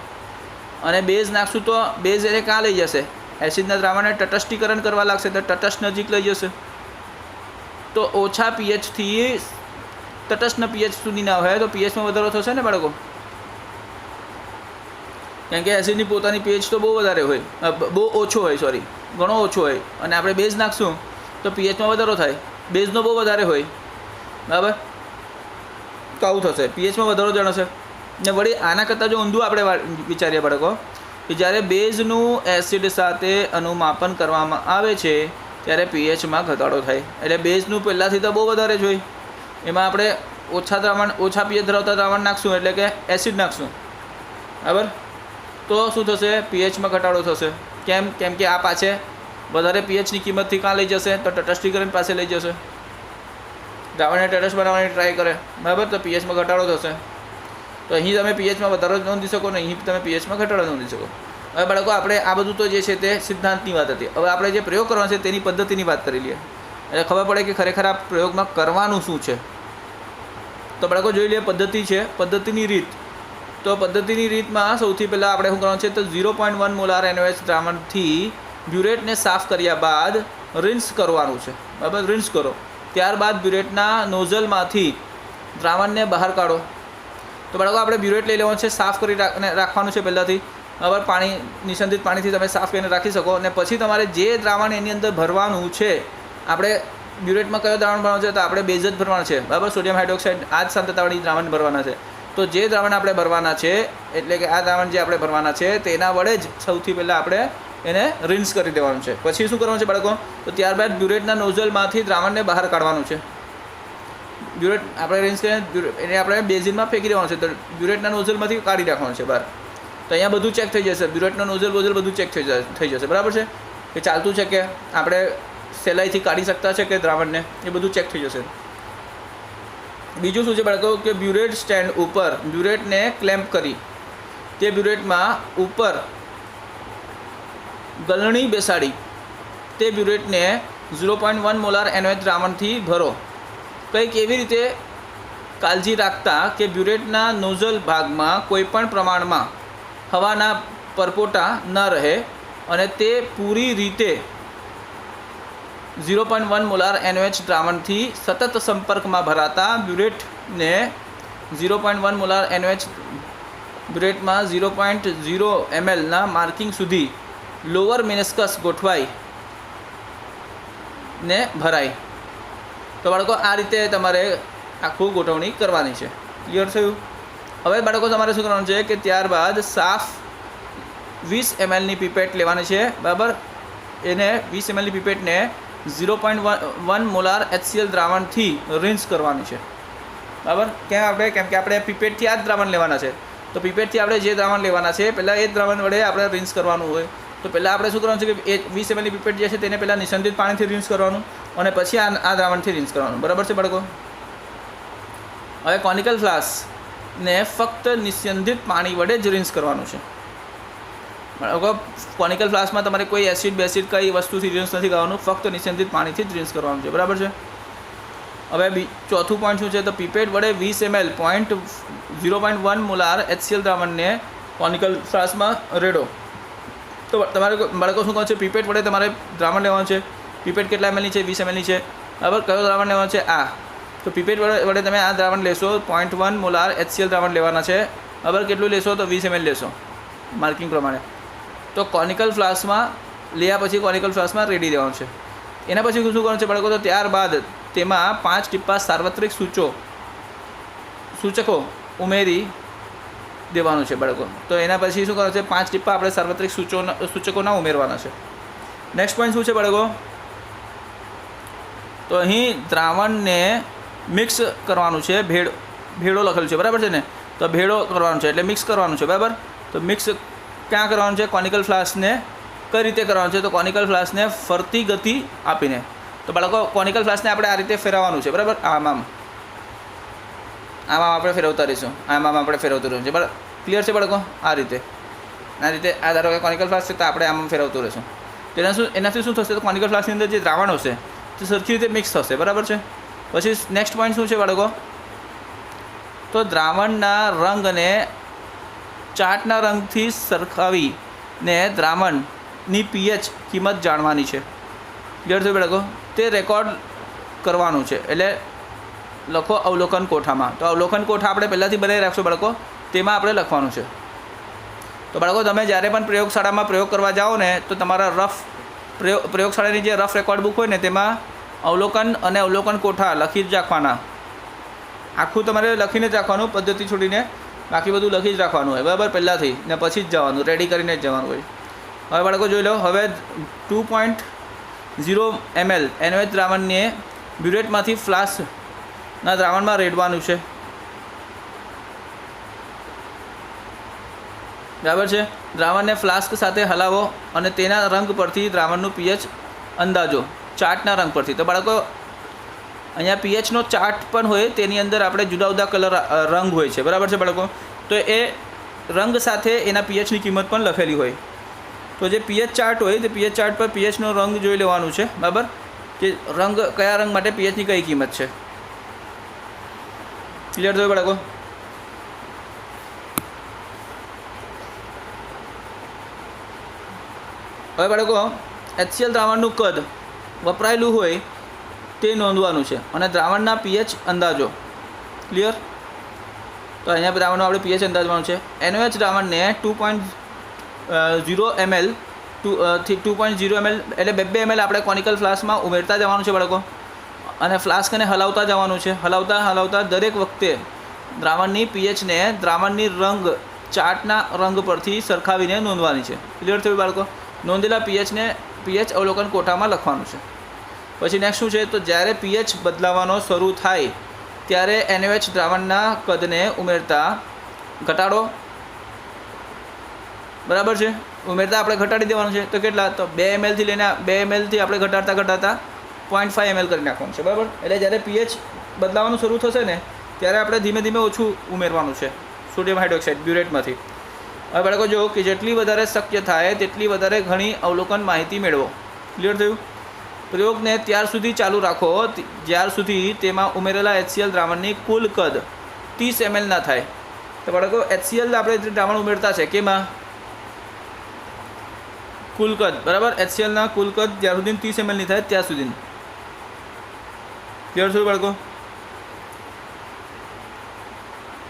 અને બેઝ નાખશું તો બેઝ એને ક્યાં લઈ જશે? એસિડના દ્રાવણને તટસ્થીકરણ કરવા લાગશે તો તટસ્થ નજીક લઈ જશે. તો ઓછા પીએચથી તટસ્થ પીએચ સુધી ના હોય તો પીએચમાં વધારો થશે ને બાળકો. કેમ કે એસિડની પોતાની પીએચ તો બહુ વધારે હોય, બહુ ઓછો હોય, સોરી, ઘણો ઓછો હોય, અને આપણે બેઝ નાખશું તો પીએચમાં વધારો થાય. બેઝનો બહુ વધારે હોય, બરાબર. તો આવું થશે, પીએચમાં વધારો જણાશે. ને વળી આના કરતાં જો ઊંધું આપણે વિચારીએ બાળકો, કે જ્યારે બેઝનું એસિડ સાથે અનુમાપન કરવામાં આવે છે ત્યારે પીએચમાં ઘટાડો થાય. એટલે બેઝનું પહેલાંથી તો બહુ વધારે જ હોય, એમાં આપણે ઓછા પીએચ ધરાવતા દ્રાવણ નાખશું, એટલે કે એસિડ નાખશું, બરાબર. તો શું થશે? પીએચમાં ઘટાડો થશે. કેમ? કેમ કે આ પાછે વધારે પીએચની કિંમતથી કાં લઈ જશે? તો તટસ્થીકરણ પાસે લઈ જશે. દ્રાવણને તટસ્થ બનાવવાની ટ્રાય કરે, બરાબર. તો પીએચમાં ઘટાડો થશે. તો અહીં તમે પીએચમાં વધારો નોંધી શકો ને અહીં તમે પીએચમાં ઘટાડો નોંધી શકો. હવે બાળકો આપણે આ બધું તો જે છે તે સિદ્ધાંતની વાત હતી. હવે આપણે જે પ્રયોગ કરવાનો છે તેની પદ્ધતિની વાત કરી લઈએ, એટલે ખબર પડે કે ખરેખર આ પ્રયોગમાં કરવાનું શું છે. તો બાળકો જોઈ લઈએ પદ્ધતિ છે, પદ્ધતિની રીત. તો પદ્ધતિની રીતમાં સૌથી પહેલાં આપણે શું કરવાનું છે? તો 0.1 મોલાર NaOH દ્રાવણથી બ્યુરેટને સાફ કર્યા બાદ રિન્સ કરવાનું છે, બરાબર. રિન્સ કરો, ત્યારબાદ બ્યુરેટના નોઝલમાંથી દ્રાવણને બહાર કાઢો. તો બાળકો આપણે બ્યુરેટ લઈ લેવાનું છે, સાફ કરી રાખવાનું છે પહેલાંથી, બરાબર. પાણી નિસંદિત પાણીથી તમે સાફ કરીને રાખી શકો. અને પછી તમારે જે દ્રાવણ એની અંદર ભરવાનું છે, આપણે બ્યુરેટમાં કયો દ્રાવણ ભરવાનું છે? તો આપણે બેઝ જ ભરવાનું છે, બરાબર. સોડિયમ હાઇડ્રોક્સાઇડ આ જ સાંદ્રતાવાળી દ્રાવણ ભરવાના છે. તો જે દ્રાવણ આપણે ભરવાના છે, એટલે કે આ દ્રાવણ જે આપણે ભરવાના છે તેના વડે જ સૌથી પહેલાં આપણે એને રિન્સ કરી દેવાનું છે. પછી શું કરવાનું છે બાળકો? તો ત્યારબાદ બ્યુરેટના નોઝલમાંથી દ્રાવણને બહાર કાઢવાનું છે. બ્યુરેટ આપણે રિન્સ કરીને એને આપણે બેઝિનમાં ફેંકી દેવાનું છે. તો બ્યુરેટના નોઝલમાંથી કાઢી નાખવાનું છે બહાર. તો અહીંયા બધું ચેક થઈ જશે, બ્યુરેટનો નોઝલ બધું ચેક થઈ જશે. બરાબર છે કે ચાલતું છે કે આપણે સહેલાઈથી કાઢી શકતા છે કે દ્રાવણને, એ બધું ચેક થઈ જશે. બીજું શું છે બાળકો કે બ્યુરેટ સ્ટેન્ડ ઉપર બ્યુરેટને ક્લેમ્પ કરી તે બ્યુરેટમાં ઉપર ગળણી બેસાડી તે બ્યુરેટને 0.1 મોલાર NaOH દ્રાવણથી ભરો. કંઈક એવી રીતે કાળજી રાખતા કે બ્યુરેટના નોઝલ ભાગમાં કોઈપણ પ્રમાણમાં હવાના પરપોટા ન રહે અને તે પૂરી રીતે 0.1 મોલાર NaOH દ્રાવણથી સતત સંપર્કમાં ભરાતા બ્યુરેટને 0.1 મોલાર NaOH બ્યુરેટમાં 0.0 mlના માર્કિંગ સુધી લોઅર મેનિસ્કસ ગોઠવાઈ ને ભરાય. તો બાળકો આ રીતે તમારે આખું ગોઠવણી કરવાની છે. ક્લિયર થયું? હવે બાળકો તમારે શું કરવાનું છે કે ત્યારબાદ સાફ 20 mlની પીપેટ લેવાની છે. બરાબર, એને 20 mlની પીપેટને 0.1 મોલાર HCl દ્રાવણથી રિન્સ કરવાની છે. બરાબર, કેમ કે આપણે પીપેટથી આ જ દ્રાવણ લેવાના છે. તો પીપેટથી આપણે જે દ્રાવણ લેવાના છે પહેલાં એ જ દ્રાવણ વડે આપણે રિન્સ કરવાનું હોય. તો પહેલાં આપણે શું કરવાનું છે કે એ 20 mlની પીપેટ જે છે તેને પહેલાં નિસંદિત પાણીથી રિન્સ કરવાનું અને પછી આ દ્રાવણથી રિન્સ કરવાનું. બરાબર છે બાળકો? હવે કોનિકલ ફ્લાસ્કને ફક્ત નિસંદિત પાણી વડે જ રિન્સ કરવાનું છે. બરાબર, કોનિકલ ફ્લાસ્કમાં તમારે કોઈ એસિડ બેસિડ કઈ વસ્તુથી રિન્સ નથી કરવાનું, ફક્ત નિસંદિત પાણીથી જ રિન્સ કરવાનું છે. બરાબર છે? હવે ચોથું પોઈન્ટ શું છે? તો પીપેટ વડે 20 ml 0.1 મોલાર HCl દ્રાવણને કોનિકલ ફ્લાસ્કમાં રેડો. તો તમારે બાળકો શું કહે છે? પીપેટ વડે તમારે દ્રાવણ લેવાનું છે. પીપેટ કેટલા mlની છે? 20 mlની છે. બરાબર, કયો દ્રાવણ લેવાનું છે? આ. તો પીપેટ વડે તમે આ દ્રાવણ લેશો, 0.1 મોલાર HCl દ્રાવણ લેવાના છે. બરાબર, કેટલું લેશો? તો 20 ml લેશો માર્કિંગ પ્રમાણે. તો કોનિકલ ફ્લાસ્કમાં લેયા પછી કોનિકલ ફ્લાસ્કમાં રેડી દેવાનું છે. એના પછી શું કરવાનું છે બાળકો? તો ત્યારબાદ તેમાં 5 ટીપા સાર્વત્રિક સૂચકો ઉમેરી દેવાનું છે બાળકો. તો એના પછી શું કરવાનું છે? 5 ટીપા આપણે સાર્વત્રિક સૂચકોના ઉમેરવાના છે. નેક્સ્ટ પોઈન્ટ શું છે બાળકો? તો અહીં દ્રાવણને મિક્સ કરવાનું છે. ભેળો લખેલું છે. બરાબર છે ને? તો ભેળો કરવાનું છે એટલે મિક્સ કરવાનું છે. બરાબર, તો મિક્સ ક્યાં કરવાનું છે? કોનિકલ ફ્લાસ્કને કઈ રીતે કરવાનું છે? તો કોનિકલ ફ્લાસ્કને ફરતી ગતિ આપીને. તો બાળકો કોનિકલ ફ્લાસ્કને આપણે આ રીતે ફેરવવાનું છે. બરાબર, આમ આપણે ફેરવતા રહીશું. આમ આપણે ફેરવતું રહીશું. બરાબર, ક્લિયર છે બાળકો? આ રીતે આ ધારો કે કોનિકલ ફ્લાસ્ક છે તો આપણે આમ ફેરવતું રહીશું. તો એનાથી શું થશે? તો કોનિકલ ફ્લાસ્કની અંદર જે દ્રાવણ હશે તે સરખી રીતે મિક્સ થશે. બરાબર છે? પછી નેક્સ્ટ પોઈન્ટ શું છે બાળકો? તો દ્રાવણના રંગને ચાટના રંગથી સરખાવીને દ્રાવણની pH કિંમત જાણવાની છે. ક્લિયર થયું બાળકો? તે રેકોર્ડ કરવાનું છે. એટલે લખો અવલોકન કોઠામાં. તો અવલોકન કોઠા આપણે પહેલાંથી બનાવી રાખશું બાળકો, તેમાં આપણે લખવાનું છે. તો બાળકો તમે જ્યારે પણ પ્રયોગશાળામાં પ્રયોગ કરવા જાઓ ને તો તમારા પ્રયોગશાળાની જે રફ રેકોર્ડ બુક હોય ને તેમાં અવલોકન અને અવલોકન કોઠા લખી જ રાખવાના. આખું તમારે લખીને જ રાખવાનું, પદ્ધતિ છોડીને બાકી બધું લખી જ રાખવાનું હોય. બરાબર, પહેલાંથી ને પછી જ જવાનું, રેડી કરીને જ જવાનું હોય. હવે બાળકો જોઈ લો, હવે 2.0 ml NaOH દ્રાવણને બ્યુરેટમાંથી ફ્લાસ્કના દ્રાવણમાં રેડવાનું છે. બરાબર છે? દ્રાવણને ફ્લાસ્ક સાથે હલાવો અને તેના રંગ પરથી દ્રાવણનું pH અંદાજો ચાર્ટના રંગ પરથી. તો બાળકો અહીંયા pHનો ચાર્ટ પણ હોય, તેની અંદર આપણે જુદા જુદા કલર રંગ હોય છે. બરાબર છે બાળકો? તો એ રંગ સાથે એના pHની કિંમત પણ લખેલી હોય. તો જે pH ચાર્ટ હોય તે pH ચાર્ટ પર pHનો રંગ જોઈ લેવાનું છે. બરાબર, કે રંગ કયા રંગ માટે pHની કઈ કિંમત છે. ક્લિયર થયું બાળકો? હવે બાળકો HCl દ્રાવણનું કદ વપરાયેલું હોય તે નોંધવાનું છે અને દ્રાવણના pH અંદાજો. ક્લિયર? તો અહીંયા દ્રાવણનો આપણે pH અંદાજવાનું છે. NaOH દ્રાવણને 2.0 ml થી 2.0 ml એટલે 2 ml આપણે કોનિકલ ફ્લાસ્કમાં ઉમેરતા જવાનું છે બાળકો, અને ફ્લાસ્કને હલાવતા જવાનું છે. હલાવતા દરેક વખતે દ્રાવણની pHને દ્રાવણની રંગ ચાર્ટના રંગ પરથી સરખાવીને નોંધવાની છે. ક્લિયર થયું બાળકો? નોંધેલા પીએચ અવલોકન કોઠામાં લખવાનું છે. પછી નેક્સ્ટ શું છે તો જ્યારે પીએચ બદલાવાનો શરૂ થાય ત્યારે NaOH દ્રાવણના કદને ઉમેરતા ઘટાડો, બરાબર છે, ઉમેરતા આપણે ઘટાડી દેવાનું છે. તો કેટલા, તો 2 ml થી લઈને 2 ml થી આપણે ઘટાડતા 0.5 ml કરી નાખવાનું છે, બરાબર. એટલે જ્યારે પીએચ બદલાવાનું શરૂ થશે ને ત્યારે આપણે ધીમે ધીમે ઓછું ઉમેરવાનું છે સોડિયમ હાઇડ્રોક્સાઇડ બ્યુરેટમાંથી. હવે બાળકો જો કે જેટલી વધારે શક્ય થાય તેટલી વધારે ઘણી અવલોકન માહિતી મેળવો. ક્લિયર થયું? પ્રયોગને ત્યાર સુધી ચાલુ રાખો જ્યાર સુધી તેમાં ઉમેરેલા HCl દ્રાવણની કુલ કદ 30 ml ના થાય. તો બાળકો HCl આપણે જે દ્રાવણ ઉમેરતા છે કેમાં કુલ કદ, બરાબર, HCl ના કુલ કદ જ્યાં સુધી 30 ml ની થાય ત્યાં સુધી. ક્લિયર થયું બાળકો?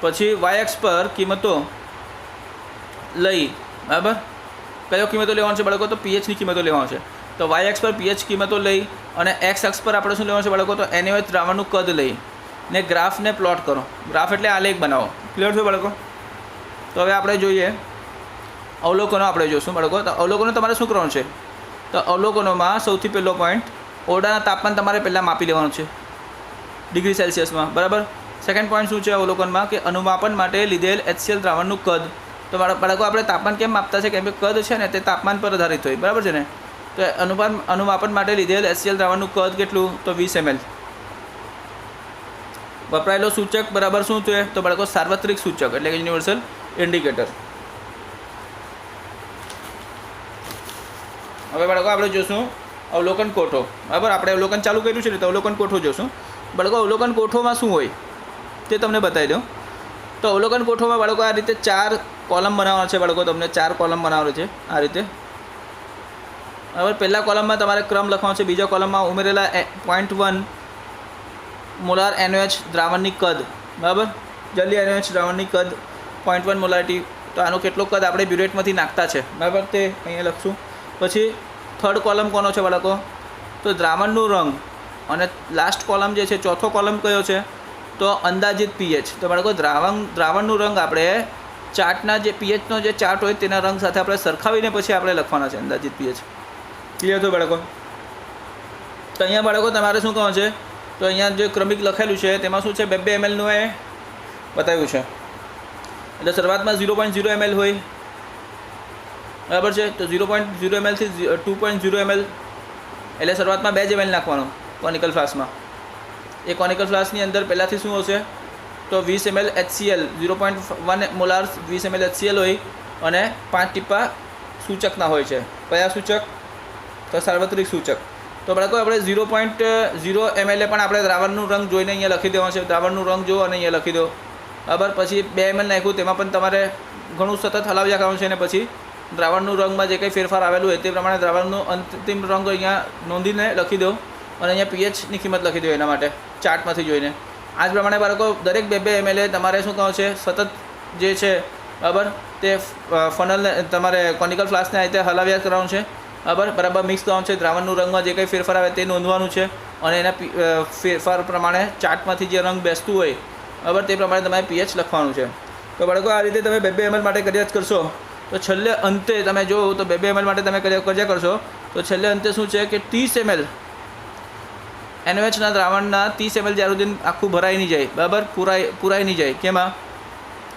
પછી y-અક્ષ પર કિંમતો લઈ, બરાબર, કયો કિંમતો લેવાનો છે બાળકો, તો પીએચની કિંમતો લેવાનો છે. તો y-અક્ષ પર પીએચ કિંમતો લઈ અને x-અક્ષ પર આપણે શું લેવાનું છે બાળકો, તો NaOH દ્રાવણનું કદ લઈ ને ગ્રાફને પ્લોટ કરો. ગ્રાફ એટલે આલેખ બનાવો. ક્લિયર થયું બાળકો? તો હવે આપણે જોઈએ અવલોકનો. આપણે જોઈશું બાળકો. તો અવલોકનો તમારે શું કરવાનું છે, તો અવલોકનોમાં સૌથી પહેલો પોઈન્ટ, ઓરડાના તાપમાન તમારે પહેલાં માપી લેવાનું છે ડિગ્રી સેલ્સિયસમાં, બરાબર. સેકન્ડ પોઈન્ટ શું છે અવલોકનમાં, કે અનુમાપન માટે લીધેલ HCl દ્રાવણનું કદ. તો બાળકો આપણે તાપમાન કેમ માપતા છે, કેમ કે કદ છે ને તે તાપમાન પર આધારિત હોય, બરાબર છે ને. તો અનુમાપન માટે લીધેલ HCl દ્રાવણનું કદ કેટલું, તો 20 ml. વપરાયેલો સૂચક બરાબર શું છે, તો બાળકો સાર્વત્રિક સૂચક એટલે કે યુનિવર્સલ ઇન્ડિકેટર. હવે બાળકો આપણે જોઈશું અવલોકન કોઠો, બરાબર. આપણે અવલોકન ચાલુ કર્યું છે ને તો અવલોકન કોઠો જોઈશું. બાળકો અવલોકન કોઠોમાં શું હોય તે તમને બતાવી દઉં. તો અવલોકન કોઠોમાં બાળકો આ રીતે 4 કોલમ બનાવવાના છે. બાળકો તમને 4 કોલમ બનાવવાનો છે આ રીતે, બરાબર. પહેલા કોલમમાં તમારે ક્રમ લખવાનો છે, બીજા કોલમમાં ઉમેરેલા 0.1 મોલાર NaOH દ્રાવણની કદ, બરાબર, જલીય NaOH દ્રાવણની કદ 0.1 મોલારિટી. તો આનો કેટલો કદ આપણે બ્યુરેટમાંથી નાખતા છે, બરાબર, તે અહીંયા લખશું. પછી થર્ડ કોલમ કોનો છે બાળકો, તો દ્રાવણનું રંગ. અને લાસ્ટ કોલમ જે છે, ચોથો કોલમ કયો છે, તો અંદાજિત પીએચ. તો બાળકો દ્રાવણનું રંગ આપણે ચાર્ટના જે પીએચનો જે ચાર્ટ હોય તેના રંગ સાથે આપણે સરખાવીને પછી આપણે લખવાના છે અંદાજિત પીએચ. ક્લિયર થયું બાળકો? તો અહીંયા બાળકો તમારે શું કહો છે, તો અહીંયા જે ક્રમિક લખેલું છે તેમાં શું છે 2 ml નું એ બતાવ્યું છે. એટલે શરૂઆતમાં 0.0 ml હોય, બરાબર છે. તો 0.0 ml થી 2.0 ml એટલે શરૂઆતમાં 2 ml નાખવાનું કોનિકલ ફ્લાસ્કમાં. એ કોનિકલ ફ્લાસ્કની અંદર પહેલાંથી શું હશે, તો 20 ml HCl 0.1 molar 20 ml HCl હોય અને 5 ટીપા સૂચકના હોય છે. કયા સૂચક, તો સાર્વત્રિક સૂચક. તો બાળકો આપણે 0.0 ml પણ આપણે દ્રાવણનું રંગ જોઈને અહીંયા લખી દેવાનું છે. દ્રાવણનું રંગ જુઓ અને અહીંયા લખી દો, બરાબર. પછી 2 ml નાખ્યું તેમાં પણ તમારે ઘણું સતત હલાવ્યા કરવાનું છે અને પછી દ્રાવણનું રંગમાં જે કંઈ ફેરફાર આવેલું હોય તે પ્રમાણે દ્રાવણનો અંતિમ રંગ અહીંયા નોંધીને લખી દો અને અહીંયા પીએચની કિંમત લખી દો એના માટે ચાર્ટમાંથી જોઈને. આ જ પ્રમાણે બાળકો દરેક 2 ml તમારે શું કહો છે સતત જે છે, બરાબર, તે ફનલને તમારે કોનિકલ ફ્લાસ્કને આ રીતે હલાવ્યા કરવાનું છે, બરાબર મિક્સ કરવાનું છે. દ્રાવણનું રંગમાં જે કંઈ ફેરફાર આવે તે નોંધવાનું છે અને એના ફેરફાર પ્રમાણે ચાર્ટમાંથી જે રંગ બેસતું હોય, બરાબર, તે પ્રમાણે તમારે પીએચ લખવાનું છે. તો બાળકો આ રીતે તમે 2 ml માટે કર્યા જ કરશો તો છેલ્લે અંતે તમે જો તો 2 ml માટે તમે કર્યા કરશો તો છેલ્લે અંતે શું છે કે 30 ml NaOHના દ્રાવણના 30 ml જ્યાં સુધી આખું ભરાઈ નહીં જાય, બરાબર, પૂરાઈ નહીં જાય કેમાં,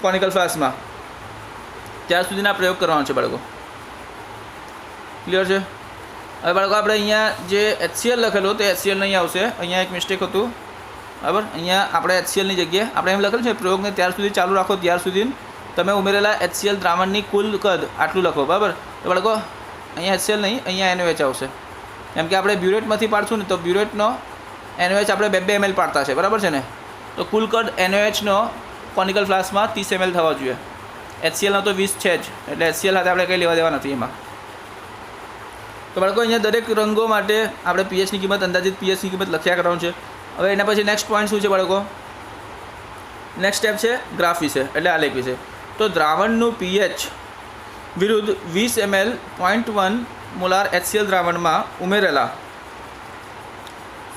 કોનિકલ ફ્લાસ્કમાં, ત્યાં સુધીના પ્રયોગ કરવાનો છે બાળકો. ક્લિયર છે? હવે બાળકો આપણે અહીંયા જે HCl લખેલો તે HCl નહીં આવશે, અહીંયા એક મિસ્ટેક હતું, બરાબર. અહીંયા આપણે HClની જગ્યાએ આપણે એમ લખેલું છે પ્રયોગને ત્યાર સુધી ચાલુ રાખો ત્યાર સુધી તમે ઉમેરેલા HCl દ્રાવણની કુલ કદ આટલું લખો, બરાબર. તો બાળકો અહીંયા HCl નહીં, અહીંયા NaOH આવશે. કેમ કે આપણે બ્યુરેટમાંથી પાડશું ને તો બ્યુરેટનો NaOH આપણે 2 ml પાડતા છે, બરાબર છે ને. તો કુલ કદ NaOHનો કોનિકલ ફ્લાસ્કમાં 30 ml થવા જોઈએ. HClનો તો 20 છે જ, એટલે HCl સાથે આપણે કંઈ લેવા દેવા નથી એમાં. તો બાળકો અહીંયા દરેક રંગો માટે આપણે પીએચની કિંમત, અંદાજિત પીએચની કિંમત લખ્યા કરવાનું છે. હવે એના પછી નેક્સ્ટ પોઈન્ટ શું છે બાળકો, નેક્સ્ટ સ્ટેપ છે ગ્રાફ વિશે એટલે આલેખ વિશે. તો દ્રાવણનું પીએચ વિરુદ્ધ 20 ml 0.1 મોલાર HCl દ્રાવણમાં ઉમેરેલા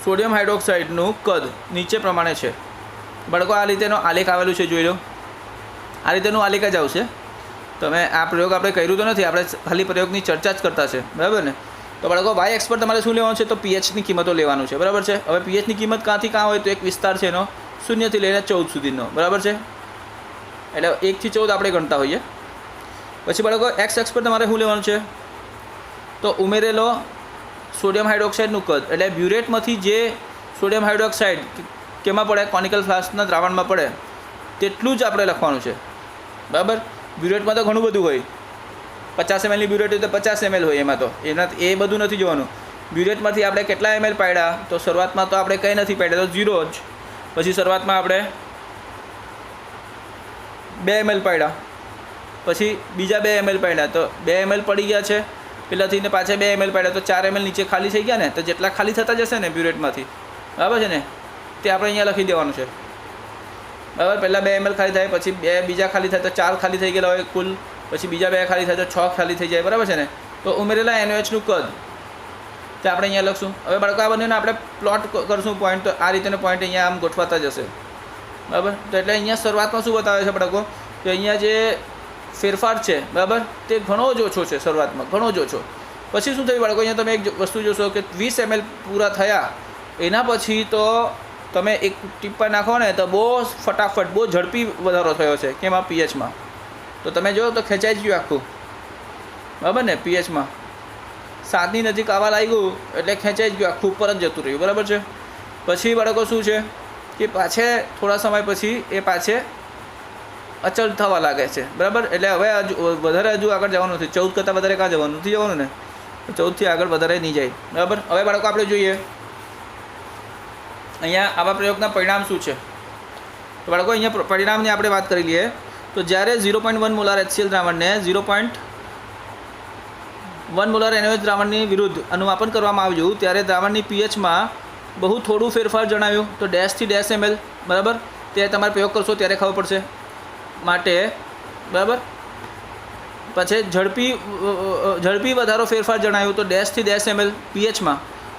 સોડિયમ હાઇડ્રોક્સાઇડનું કદ નીચે પ્રમાણે છે. બાળકો આ રીતેનો આલેખ આવેલું છે, જોઈ લો. આ રીતેનું આલેખ જ આવશે. તમે આ પ્રયોગ આપણે કર્યું તો નથી, આપણે ખાલી પ્રયોગની ચર્ચા જ કરતા છે, બરાબર ને? તો બાળકો વાય એક્સ પર તમારે શું લેવાનું છે? તો પીએચની કિંમતો લેવાનું છે, બરાબર છે? હવે પીએચની કિંમત ક્યાંથી ક્યાં હોય? તો એક વિસ્તાર છે એનો 0 થી લઈને 14 સુધીનો, બરાબર છે? એટલે 1 થી 14 આપણે ગણતા હોઈએ. પછી બાળકો એક્સ પર તમારે શું લેવાનું છે? તો ઉમેરેલો સોડિયમ હાઇડ્રોક્સાઇડનું કદ, એટલે બ્યુરેટમાંથી જે સોડિયમ હાઇડ્રોક્સાઇડ કેમાં પડે? કોનિકલ ફ્લાસ્કના દ્રાવણમાં પડે તેટલું જ આપણે લખવાનું છે, બરાબર? બ્યુરેટમાં તો ઘણું બધું હોય, 50 ml ની બ્યુરેટ હોય તો 50 ml હોય, એમાં તો એ બધું નથી જોવાનું. બ્યુરેટમાંથી આપણે કેટલા ml પાડ્યા? તો શરૂઆતમાં તો આપણે કંઈ નથી પાડ્યા, તો 0 જ. પછી શરૂઆતમાં આપણે 2 ml પાડ્યા, પછી બીજા 2 ml પાડ્યા, તો 2 ml પડી ગયા છે પહેલાંથી, ને પાછા 2 ml પાડ્યા, તો 4 ml નીચે ખાલી થઈ ગયા ને. તો જેટલા ખાલી થતા જશે ને બ્યુરેટમાંથી, બરાબર છે ને, તે આપણે અહીંયા લખી દેવાનું છે, બરાબર? પહેલાં 2 ml ખાલી થાય, પછી 2 બીજા ખાલી થાય, તો 4 ખાલી થઈ ગયેલા હોય કુલ, પછી બીજા 2 ખાલી થાય તો 6 ખાલી થઈ જાય, બરાબર છે ને? તો ઉમેરેલા NaOHનું કદ તે આપણે અહીંયા લખશું. હવે બાળકો આ બંનેને આપણે પ્લોટ કરશું પોઈન્ટ, તો આ રીતેનો પોઈન્ટ અહીંયા આમ ગોઠવાતા જશે, બરાબર? તો એટલે અહીંયા શરૂઆતમાં શું બતાવે છે બાળકો? કે અહીંયા જે ફેરફાર છે, બરાબર, તે ઘણો જ ઓછો છે શરૂઆતમાં, ઘણો જ ઓછો. પછી શું થયું બાળકો? અહીંયા તમે એક વસ્તુ જોશો કે 20 ml પૂરા થયા એના પછી તો તમે એક ટીપા નાખો ને તો બહુ ફટાફટ, બહુ ઝડપી વધારો થયો છે. કેમાં? પીએચમાં. તો તમે જો તો ખેંચાઈ જ ગયું આખું, બરાબર ને? પીએચમાં 7 ની નજીક આવવા લાગ્યું એટલે ખેંચાઈ જ ગયું આખું, ઉપર જ જતું રહ્યું, બરાબર છે? પછી બાળકો શું છે કે પાછે થોડા સમય પછી એ પાછે અચળ થવા લાગે છે, બરાબર? એટલે હવે વધારે હજુ આગળ જવાનું નથી, 14 કરતાં વધારે કાં જવાનું નથી, જવાનું ને? 14થી આગળ વધારે નહીં જાય, બરાબર? હવે બાળકો આપણે જોઈએ અહીંયા આવા પ્રયોગના પરિણામ શું છે. તો બાળકો અહીંયા પરિણામની આપણે વાત કરી લઈએ. તો જ્યારે 0.1 મોલાર HCl દ્રાવણને 0.1 મોલાર NaOH દ્રાવણની વિરુદ્ધ અનુમાપન કરવામાં આવ્યું ત્યારે દ્રાવણની પીએચમાં બહુ થોડું ફેરફાર જણાવ્યું. તો ડેશથી ડેશ ml, બરાબર? તે તમારે પ્રયોગ કરશો ત્યારે ખબર પડશે માટે, બરાબર? પછી ઝડપી વધારો ફેરફાર જણાવ્યું, તો ડેશથી ડેશ ml.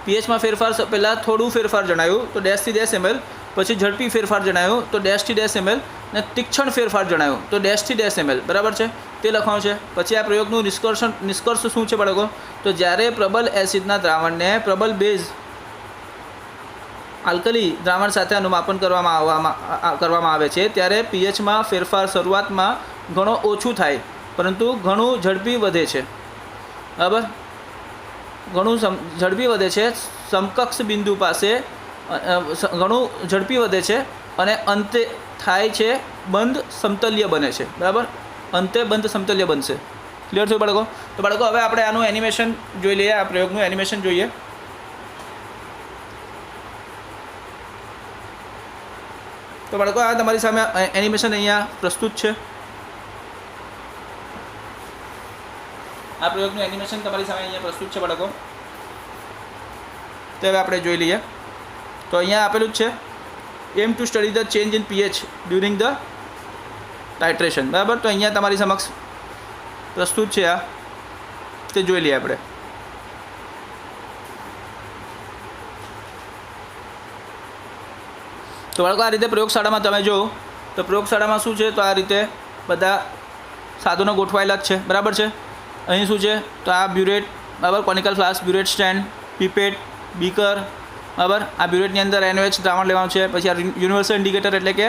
પીએચમાં ફેરફાર પહેલાં થોડું ફેરફાર જણાવ્યું, તો ડેશથી ડેશ ml. પછી ઝડપી ફેરફાર જણાવ્યું, તો ડેશથી ડેશ ml. ને તીક્ષ્ણ ફેરફાર જણાવ્યું, તો ડેશથી ડેશ ml, બરાબર છે? તે લખવાનું છે. પછી આ પ્રયોગનું નિષ્કર્ષ શું છે બાળકો? તો જ્યારે પ્રબલ એસિડના દ્રાવણને પ્રબલ બેઝ આલ્કલી દ્રાવણ સાથે અનુમાપન કરવામાં આવે છે ત્યારે પીએચમાં ફેરફાર શરૂઆતમાં ઘણો ઓછું થાય, પરંતુ ઘણું ઝડપી વધે છે, બરાબર? ઘણું ઝડપી વધે છે, સમકક્ષ બિંદુ પાસે ઘણું ઝડપી વધે છે અને અંતે થાય છે બંધ સમતલ્ય બને છે, બરાબર? અંતે બંધ સમતલ્ય બનશે. ક્લિયર થયું બાળકો? તો બાળકો હવે આપણે આનું એનિમેશન જોઈ લઈએ, આ પ્રયોગનું એનિમેશન જોઈએ. તો બાળકો આ તમારી સામે એનિમેશન અહીંયા પ્રસ્તુત છે. આ પ્રયોગનું એનિમેશન તમારી સામે અહીંયા પ્રસ્તુત છે બાળકો. તો હવે આપણે જોઈ લઈએ. તો અહીંયા આપેલું જ છે aim to study the change in pH during the titration, બરાબર? તો અહીંયા તમારી સમક્ષ પ્રસ્તુત છે, આ તે જોઈ લઈએ આપણે. તો બાળકો આ રીતે પ્રયોગશાળામાં તમે જો તો પ્રયોગશાળામાં શું છે? તો આ રીતે બધા સાધનો ગોઠવાયેલા જ છે, બરાબર છે? અહીં શું છે? તો આ બ્યુરેટ, બરાબર? Conical flask, burette stand, પીપેટ, beaker, બરાબર? આ બ્યુરેટની અંદર NaOH દ્રાવણ લેવાનું છે. પછી આ યુનિવર્સલ ઇન્ડિકેટર એટલે કે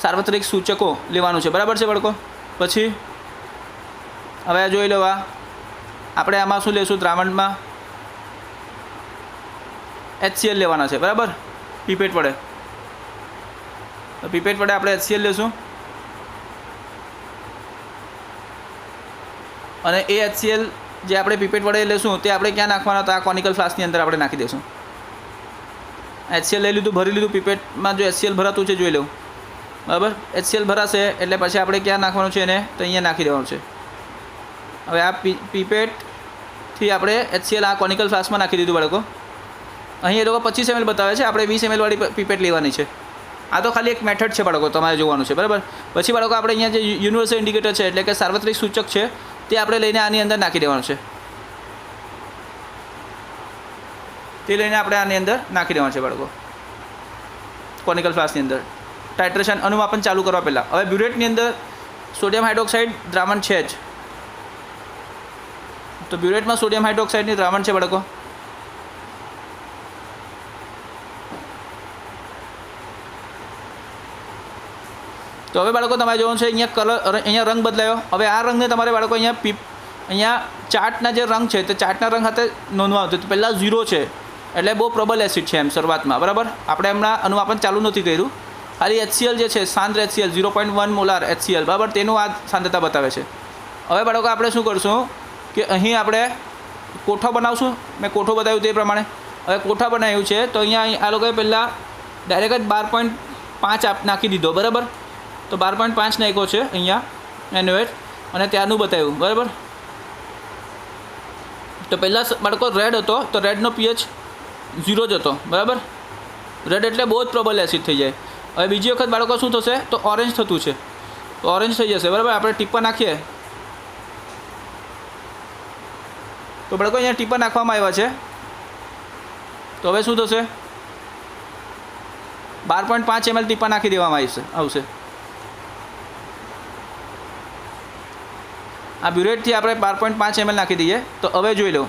સાર્વત્રિક સૂચકો લેવાનું છે, બરાબર છે બાળકો? પછી હવે જોઈ લો, આપણે આમાં શું લેશું? દ્રાવણમાં HCl લેવાના છે, બરાબર? પીપેટ વડે. તો પીપેટ વડે આપણે HCl લેશું અને એ HCl જે આપણે પીપેટ વડે લેશું તે આપણે ક્યાં નાખવાના? તો આ કોનિકલ ફ્લાસ્કની અંદર આપણે નાખી દઈશું. HCl લઈ લીધું, ભરી લીધું. પીપેટમાં જો HCl ભરાતું છે જોઈ લઉં, બરાબર? HCl ભરાશે એટલે પછી આપણે ક્યાં નાખવાનું છે? એને તો અહીંયા નાખી દેવાનું છે. હવે આ પીપેટથી આપણે HCl આ કોનિકલ ફ્લાસ્કમાં નાખી દીધું બાળકો. અહીં એ લોકો 25 ml બતાવે છે, આપણે 20 ml વાળી પીપેટ લેવાની છે. આ તો ખાલી એક મેથડ છે બાળકો, તમારે જોવાનું છે, બરાબર? પછી બાળકો આપણે અહીંયા જે યુનિવર્સલ ઇન્ડિકેટર છે એટલે કે સાર્વત્રિક સૂચક છે તે આપણે લઈને આની અંદર નાખી દેવાનું છે. તે લઈને આપણે આની અંદર નાખી દેવાનું છે બાળકો, કોનિકલ ફ્લાસ્કની અંદર. ટાઇટ્રેશન અનુમાપન ચાલુ કરવા પહેલાં. હવે બ્યુરેટની અંદર સોડિયમ હાઇડ્રોક્સાઇડ દ્રાવણ છે જ, તો બ્યુરેટમાં સોડિયમ હાઇડ્રોક્સાઇડની દ્રાવણ છે બાળકો. તો હવે બાળકો તમારે જોવાનું છે અહીંયા કલર, અહીંયા રંગ બદલાયો. હવે આ રંગને તમારે બાળકો અહીંયા ચાર્ટના જે રંગ છે તે ચાર્ટના રંગ સાથે નોંધવા આવતો. તો પહેલાં 0 છે એટલે બહુ પ્રબલ એસિડ છે એમ શરૂઆતમાં, બરાબર. આપણે હમણાં અનુમાપન ચાલુ નથી કર્યું, ખાલી HCl જે છે સાંદ્ર HCl 0.1 મોલાર HCl, બરાબર, તેનું આ સાંદ્રતા બતાવે છે. હવે બાળકો આપણે શું કરશું કે અહીં આપણે કોઠો બનાવશું. મેં કોઠો બતાવ્યું તે પ્રમાણે હવે કોઠા બનાવ્યું છે. તો અહીંયા આ લોકોએ પહેલાં ડાયરેક્ટ જ 12.5 નાખી દીધો, બરાબર. તો 12.5 નાખ્યો છે અહીંયા NaOH અને ત્યારનું બતાવ્યું, બરાબર. તો પહેલાં બાળકો રેડ હતો તો રેડનો pH 0 જ હતો, બરાબર. રેડ એટલે બહુ જ પ્રબલ એસિડ થઈ જાય. હવે બીજી વખત બાળકો શું થશે તો ઓરેન્જ થતું છે, તો ઓરેન્જ થઈ જશે, બરાબર. આપણે ટીપા નાખીએ તો બાળકો અહીંયા ટીપા નાખવામાં આવ્યા છે. તો હવે શું થશે 12.5 ml ટીપા નાખી દેવામાં આવશે. આ બ્યુરેટથી આપણે 12.5 ml નાખી દઈએ. તો હવે જોઈ લો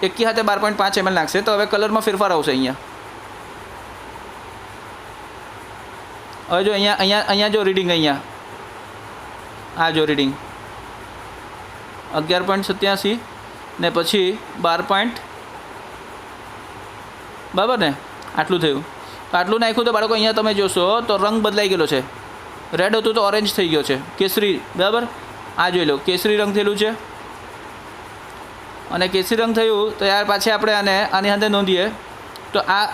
એકી હાથે 12.5 ml નાખશે તો હવે કલરમાં ફેરફાર આવશે. હવે જો અહીંયા જો રીડિંગ, અહીંયા જો રીડિંગ 11.87 ને પછી 12. બરાબર ને, આટલું થયું. તો આટલું નાખ્યું તો બાળકો અહીંયા તમે જોશો તો રંગ બદલાઈ ગયેલો છે. રેડ હતું તો ઓરેન્જ થઈ ગયો છે, કેસરી, બરાબર. આ જોઈ લો કેસરી રંગ થયેલું છે. અને કેસરી રંગ થયું તો યાર પાછી આપણે આની અંદર નોંધીએ તો આ